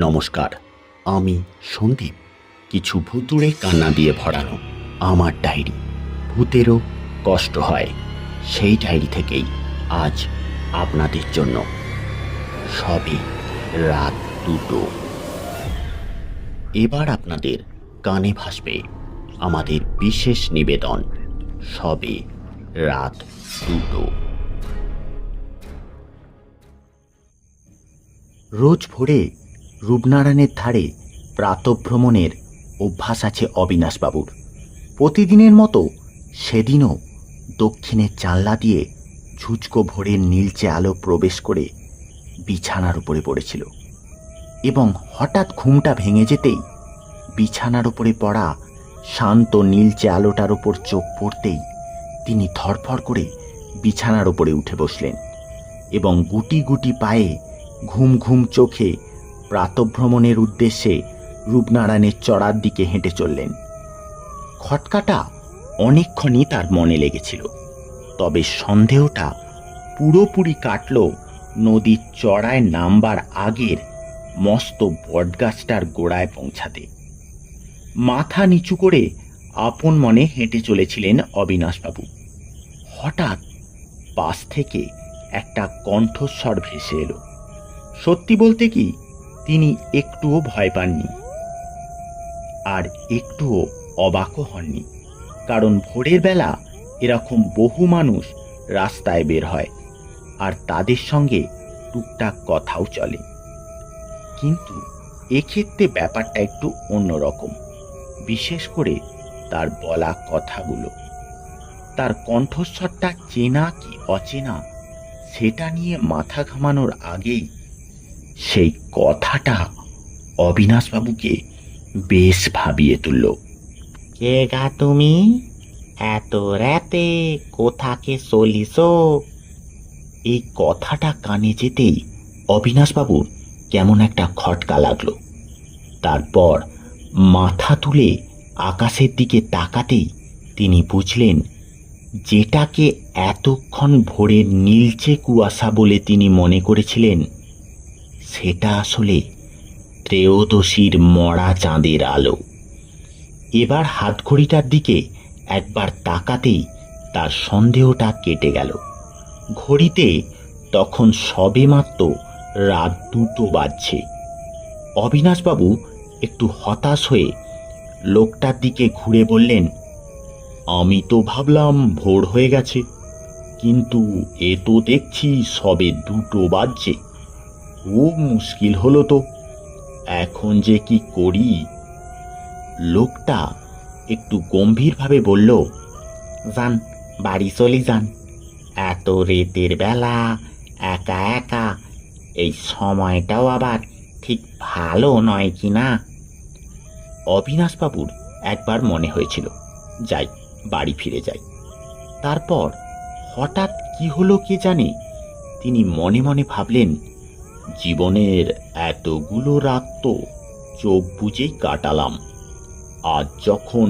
নমস্কার, আমি সন্দীপ। কিছু ভুতুড়ে কান্না দিয়ে ভরানো আমার ডায়েরি। ভূতেরও কষ্ট হয়, সেই ডায়েরি থেকেই আজ আপনাদের জন্য। সবে রাত 2টো। এবার আপনাদের কানে ভাসবে আমাদের বিশেষ নিবেদন, সবে রাত 2টো। রোজ ভোরে রূপনারায়ণের ধারে প্রাতঃভ্রমণের অভ্যাস আছে অবিনাশবাবুর। প্রতিদিনের মতো সেদিনও দক্ষিণের জানলা দিয়ে ঝুঁচকো ভোরের নীলচে আলো প্রবেশ করে বিছানার উপরে পড়েছিল, এবং হঠাৎ ঘুমটা ভেঙে যেতেই বিছানার উপরে পড়া শান্ত নীলচে আলোটার উপর চোখ পড়তেই তিনি ধরফর করে বিছানার উপরে উঠে বসলেন এবং গুটি গুটি পায়ে ঘুম ঘুম চোখে প্রাতঃভ্রমণের উদ্দেশ্যে রূপনারায়ণের চড়ার দিকে হেঁটে চললেন। খটকাটা অনেকক্ষণই তার মনে লেগেছিল, তবে সন্দেহটা পুরোপুরি কাটল নদীর চড়ায় নামবার আগের মস্ত বটগাছটার গোড়ায় পৌঁছাতে। মাথা নিচু করে আপন মনে হেঁটে চলেছিলেন অবিনাশবাবু। হঠাৎ পাশ থেকে একটা কণ্ঠস্বর ভেসে এলো। সত্যি বলতে কি, তিনি একটুও ভয় পাননি, আর একটুও অবাকও হননি, কারণ ভোরের বেলা এরকম বহু মানুষ রাস্তায় বের হয়, আর তাদের সঙ্গে টুকটাক কথাও চলে। কিন্তু এক্ষেত্রে ব্যাপারটা একটু অন্যরকম, বিশেষ করে তার বলা কথাগুলো। তার কণ্ঠস্বরটা চেনা কি অচেনা সেটা নিয়ে মাথা ঘামানোর আগেই সেই কথাটা অবিনাশবাবুকে বেশ ভাবিয়ে তুলল। কে গা তুমি? এত রাতে কোথাকে চলিস? এই কথাটা কানে যেতেই অবিনাশবাবুর কেমন একটা খটকা লাগলো। তারপর মাথা তুলে আকাশের দিকে তাকাতেই তিনি বুঝলেন, যেটাকে এতক্ষণ ভোরের নীলচে কুয়াশা বলে তিনি মনে করেছিলেন, সেটা আসলে ত্রয়োদশীর মরা চাঁদের আলো। এবার হাতঘড়িটার দিকে একবার তাকাতেই তার সন্দেহটা কেটে গেল। ঘড়িতে তখন সবেমাত্র রাত 2টো বাজছে। অবিনাশবাবু একটু হতাশ হয়ে লোকটার দিকে ঘুরে বললেন, আমি তো ভাবলাম ভোর হয়ে গেছে, কিন্তু এ তো দেখছি সবে 2টো বাজছে। খুব মুশকিল হলো তো, এখন যে কি করি? লোকটা একটু গম্ভীরভাবে বলল, যান, বাড়ি চলে যান। এত রাতের বেলা একা একা, এই সময়টাও আবার ঠিক ভালো নয় কি না? অবিনাশবাবুর একবার মনে হয়েছিল, যাই, বাড়ি ফিরে যাই। তারপর হঠাৎ কি হলো কে জানে, তিনি মনে মনে ভাবলেন, জীবনের এতগুলো রাত তো চোখ বুজেই কাটালাম, আজ যখন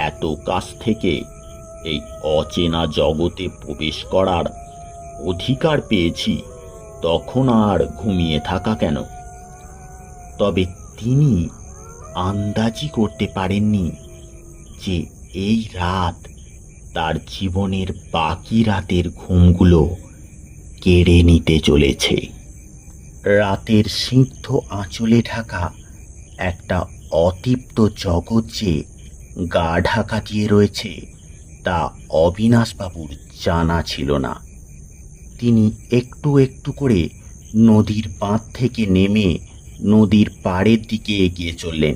এত কাছ থেকে এই অচেনা জগতে প্রবেশ করার অধিকার পেয়েছি, তখন আর ঘুমিয়ে থাকা কেন? তবে তিনি আন্দাজি করতে পারেননি যে এই রাত তার জীবনের বাকি রাতের ঘুমগুলো কেড়ে নিতে চলেছে। রাতের সিদ্ধ আঁচলে ঢাকা একটা অতৃপ্ত জগৎ যে গা ঢাকা দিয়ে রয়েছে, তা অবিনাশবাবুর জানা ছিল না। তিনি একটু একটু করে নদীর বাঁধ থেকে নেমে নদীর পাড়ের দিকে এগিয়ে চললেন।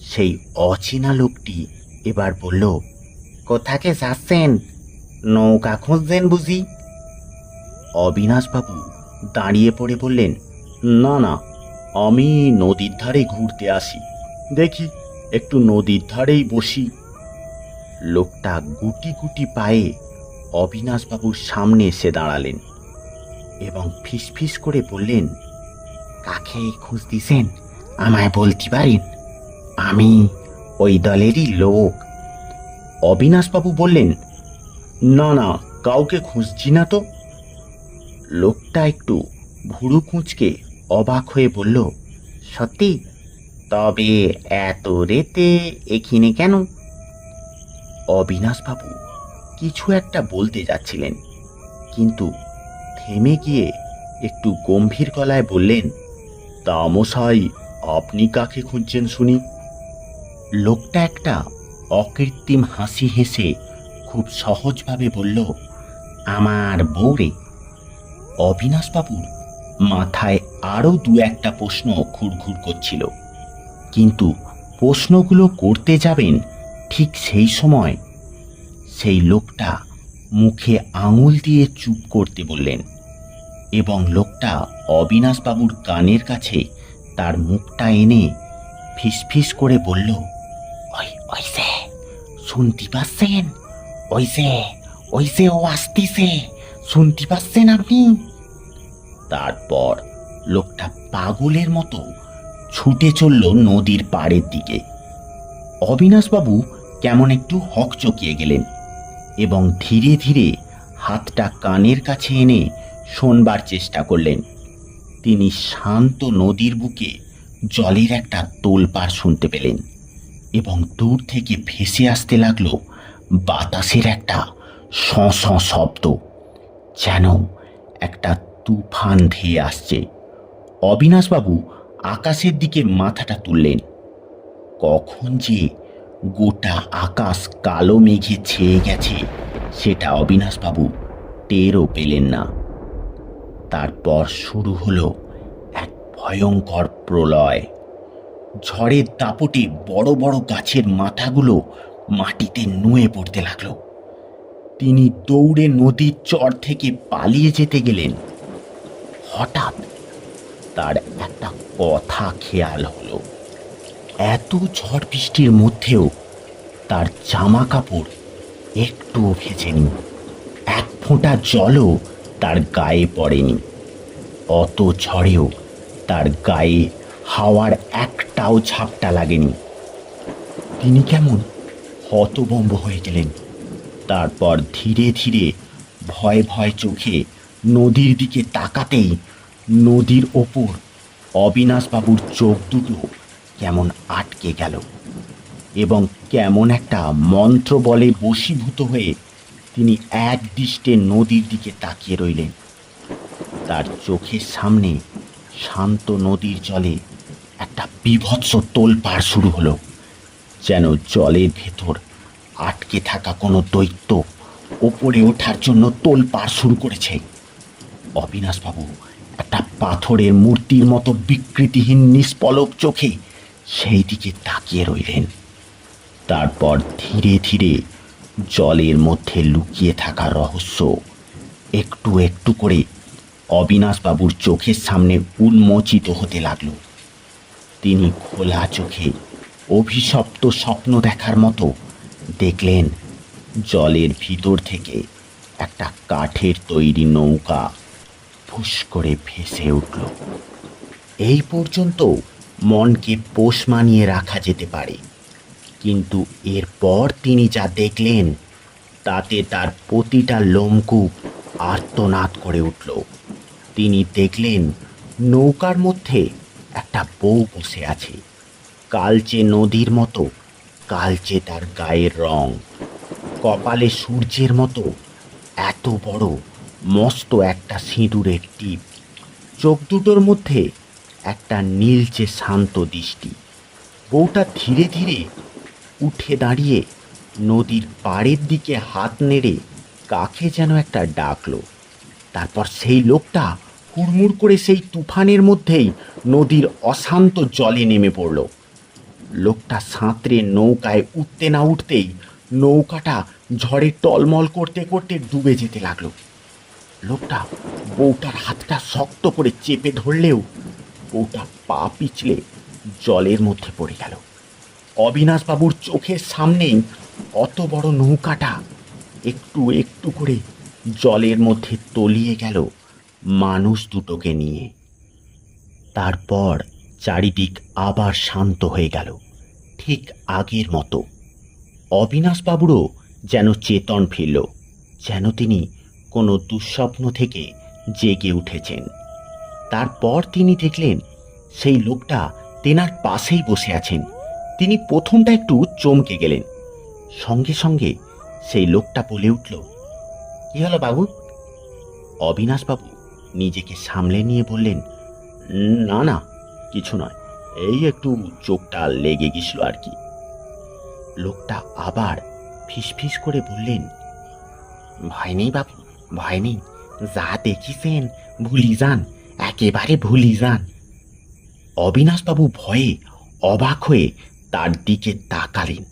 সেই অচেনা লোকটি এবার বলল, কোথাকে যাচ্ছেন? নৌকা খুঁজছেন বুঝি? অবিনাশবাবু দাঁড়িয়ে পড়ে বললেন, না না, আমি নদীর ধারে ঘুরতে আসি, দেখি একটু নদীর ধারেই বসি। লোকটা গুটি গুটি পায়ে অবিনাশবাবুর সামনে এসে দাঁড়ালেন এবং ফিসফিস করে বললেন, কাকে খুঁজতেছেন আমায় বলতে পারেন? আমি ওই দলেরই লোক। অবিনাশবাবু বললেন, না না, কাউকে খুঁজছি না তো। লোকটা একটু ভুরু কুঁচকে অবাক হয়ে বলল, সত্যি? তবে এত রেতে এখানে কেন? অবিনাশবাবু কিছু একটা বলতে যাচ্ছিলেন, কিন্তু থেমে গিয়ে একটু গম্ভীর গলায় বললেন, তা মশাই, আপনি কাকে খুঁজছেন শুনি? লোকটা একটা অকৃত্রিম হাসি হেসে খুব সহজভাবে বলল, আমার বউরে। অবিনাশবাবুর মাথায় আরও দু একটা প্রশ্ন ঘুরঘুর করছিল, কিন্তু প্রশ্নগুলো করতে যাবেন ঠিক সেই সময় সেই লোকটা মুখে আঙুল দিয়ে চুপ করতে বললেন, এবং লোকটা অবিনাশবাবুর কানের কাছে তার মুখটা এনে ফিসফিস করে বলল, ওই ওই যে, শুনতে পাচ্ছেন? ওই যে ও আসতিছে, শুনতে পাচ্ছেন আপনি? তারপর লোকটা পাগলের মতো ছুটে চলল নদীর পাড়ের দিকে। অবিনাশবাবু কেমন একটু হকচকিয়ে গেলেন এবং ধীরে ধীরে হাতটা কানের কাছে এনে শোনবার চেষ্টা করলেন। তিনি শান্ত নদীর বুকে জলের একটা তোলপাড় শুনতে পেলেন, এবং দূর থেকে ভেসে আসতে লাগলো বাতাসের একটা শঁ শঁ শব্দ, যেন একটা তুফান ধেয়ে আসছে। অবিনাশবাবু আকাশের দিকে মাথাটা তুললেন। কখন যে গোটা আকাশ কালো মেঘে ছেয়ে গেছে সেটা অবিনাশবাবু টেরও পেলেন না। তারপর শুরু হলো এক ভয়ঙ্কর প্রলয়। ঝড়ের দাপটে বড় বড় গাছের মাথাগুলো মাটিতে নুয়ে পড়তে লাগলো। তিনি দৌড়ে নদীর চর থেকে পালিয়ে যেতে গেলেন। হঠাৎ তার একটা কথা খেয়াল হলো। এত ঝড় বৃষ্টির মধ্যেও তার জামা কাপড় একটুও ভেজেনি, এক ফোঁটা জলও তার গায়ে পড়েনি। অত ঝড়েও তার গায়ে হাওয়ার একটাও ঝাপটা লাগেনি। তিনি কেমন হতভম্ব হয়ে গেলেন। তারপর ধীরে ধীরে ভয় ভয় চোখে নদীর দিকে তাকাতেই নদীর ওপর অবিনাশবাবুর চোখ দুটো কেমন আটকে গেল, এবং কেমন একটা মন্ত্র বলে বশীভূত হয়ে তিনি এক দৃষ্টে নদীর দিকে তাকিয়ে রইলেন। তার চোখের সামনে শান্ত নদীর জলে একটা বীভৎস তোলপাড় শুরু হলো, যেন জলের ভেতর আটকে থাকা কোনো দৈত্য ওপরে ওঠার জন্য তোলপাড় শুরু করেছে। অবিনাশবাবু একটা পাথরের মূর্তির মতো বিকৃতিহীন নিষ্পলক চোখে সেই দিকে তাকিয়ে রইলেন। তারপর ধীরে ধীরে জলের মধ্যে লুকিয়ে থাকা রহস্য একটু একটু করে অবিনাশবাবুর চোখের সামনে উন্মোচিত হতে লাগলো। তিনি খোলা চোখে অভিশপ্ত স্বপ্ন দেখার মতো দেখলেন জলের ভিতর থেকে একটা কাঠের তৈরি নৌকা ফুস করে ভেসে উঠল। এই পর্যন্ত মনকে পোষ মানিয়ে রাখা যেতে পারে, কিন্তু এরপর তিনি যা দেখলেন তাতে তার প্রতিটা লোমকূপ আর্তনাদ করে উঠল। তিনি দেখলেন নৌকার মধ্যে একটা বউ বসে আছে। কালচে নদীর মতো কালচে তার গায়ের রং, কপালে সূর্যের মতো এত বড় মস্ত একটা সিঁদুরের টিপ, চোখ দুটোর মধ্যে একটা নীলচে শান্ত দৃষ্টি। বউটা ধীরে ধীরে উঠে দাঁড়িয়ে নদীর পাড়ের দিকে হাত নেড়ে কাকে যেন একটা ডাকলো। তারপর সেই লোকটা হুড়মুড় করে সেই তুফানের মধ্যেই নদীর অশান্ত জলে নেমে পড়ল। লোকটা সাঁতরে নৌকায় উঠতে না উঠতেই নৌকাটা ঝড়ে টলমল করতে করতে ডুবে যেতে লাগলো। লোকটা বউটার হাতটা শক্ত করে চেপে ধরলেও বউটা পা পিছলে জলের মধ্যে পড়ে গেল। অবিনাশবাবুর চোখের সামনেই অত বড় নৌকাটা একটু একটু করে জলের মধ্যে তলিয়ে গেল মানুষ দুটোকে নিয়ে। তারপর চারিদিক আবার শান্ত হয়ে গেল, ঠিক আগের মতো। অবিনাশবাবুরও যেন চেতন ফিরল, যেন তিনি কোনো দুঃস্বপ্ন থেকে জেগে উঠেছেন। তারপর তিনি দেখলেন সেই লোকটা তেনার পাশেই বসে আছেন। তিনি প্রথমটা একটু চমকে গেলেন। সঙ্গে সঙ্গে সেই লোকটা বলে উঠল, কি হলো বাবু? অবিনাশবাবু নিজেকে সামলে নিয়ে বললেন, না না, কিছু নয়, এই একটু চোখটা লেগে গেছিল আর কি। লোকটা আবার ফিসফিস করে বললেন, ভয় নেই বাবু, ভয় নেই, যা দেখিছেন ভুলি যান, একেবারে ভুলি যান। অবিনাশবাবু ভয়ে অবাক হয়ে তার দিকে তাকালেন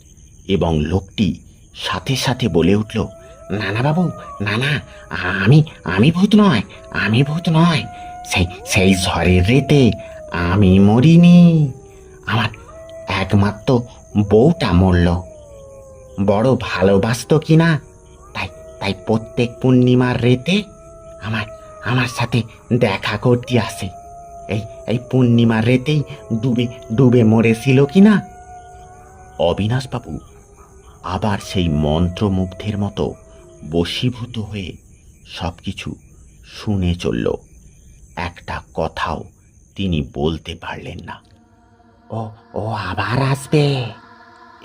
এবং লোকটি সাথে সাথে বলে উঠল, না না বাবু, না না, আমি আমি ভূত নয়, আমি ভূত নয়, সেই সেই ঝড়ের রেতে আমি মরিনি, আমার একমাত্র বউটা মরল, বড় ভালোবাসতো কিনা, তাই তাই প্রত্যেক পূর্ণিমার রেতে আমার আমার সাথে দেখা করতে আসে। এই এই পূর্ণিমার রেতেই ডুবে ডুবে মরেছিল কিনা। অবিনাশবাবু আবার সেই মন্ত্রমুগ্ধের মতো বশীভূত হয়ে সবকিছু শুনে চলল। একটা কথাও তিনি বলতে পারলেন না। ও ও আবার আসবে,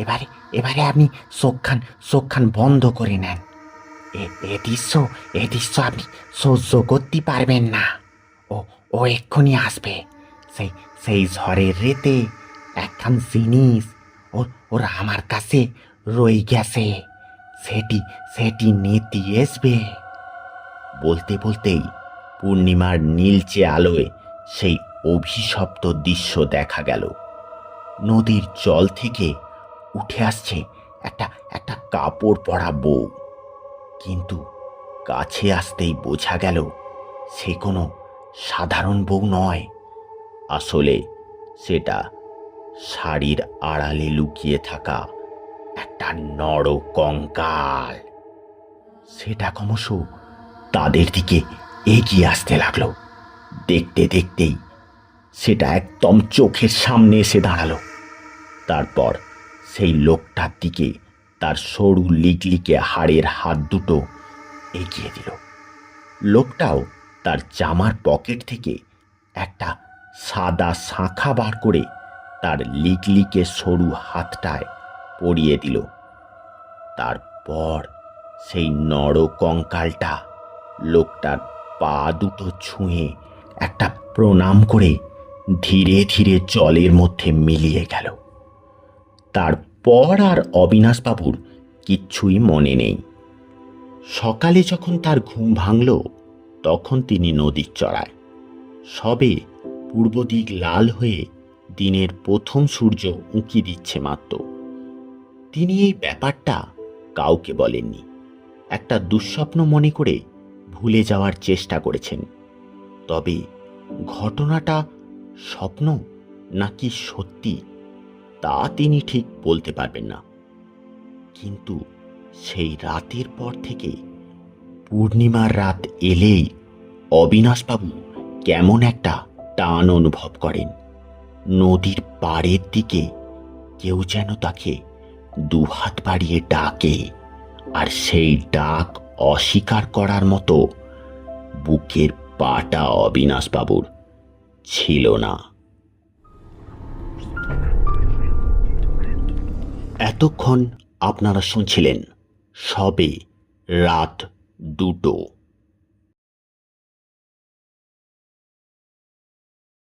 এবারে এবারে আপনি চোখখান বন্ধ করে নেন। এ দৃশ্য আপনি সহ্য করতে পারবেন না। ও ও এক্ষুনি আসবে। সেই সেই ঝড়ের রেতে একখান জিনিস ওর আমার কাছে রয়ে গেছে, সেটি সেটি নিতে আসবে। বলতে বলতেই পূর্ণিমার নীলচে আলোয় সেই অভিশপ্ত দৃশ্য দেখা গেল। নদীর জল থেকে উঠে আসছে একটা একটা কাপড় পরা বউ, কিন্তু কাছে আসতেই বোঝা গেল সে কোনো সাধারণ বউ নয়। আসলে সেটা শাড়ির আড়ালে লুকিয়ে থাকা একটা নরকঙ্কাল। সেটা ক্রমশ তাদের দিকে এগিয়ে আসতে লাগলো। দেখতে দেখতেই সেটা একদম চোখের সামনে এসে দাঁড়ালো। তারপর সেই লোকটার দিকে তার সরু লিকলিকে হাড়ের হাত দুটো এগিয়ে দিল। লোকটাও তার জামার পকেট থেকে একটা সাদা শাঁখা বার করে তার লিকলিকে সরু হাতটায় পরিয়ে দিল। তারপর সেই নরকঙ্কালটা লোকটার পা দুটো ছুঁয়ে একটা প্রণাম করে ধীরে ধীরে জলের মধ্যে মিলিয়ে গেল। তারপর আর অবিনাশবাবুর কিচ্ছুই মনে নেই। সকালে যখন তার ঘুম ভাঙল, তখন তিনি নদীর চড়ায়। সবে পূর্ব দিক লাল হয়ে দিনের প্রথম সূর্য উঁকি দিচ্ছে মাত্র। তিনি এই ব্যাপারটা কাউকে বলেননি। একটা দুঃস্বপ্ন মনে করে ভুলে যাওয়ার চেষ্টা করেছেন। তবে ঘটনাটা স্বপ্ন নাকি সত্যি তা তিনি ঠিক বলতে পারবেন না। কিন্তু সেই রাতের পর থেকে পূর্ণিমার রাত এলেই অবিনাশবাবু কেমন একটা টান অনুভব করেন। নদীর পাড়ের দিকে কেউ যেন তাকে দুহাত বাড়িয়ে ডাকে, আর সেই ডাক অস্বীকার করার মতো বুকের পাটা অবিনাশবাবুর ছিল না। এতক্ষণ আপনারা শুনছিলেন সবে রাত 2টো।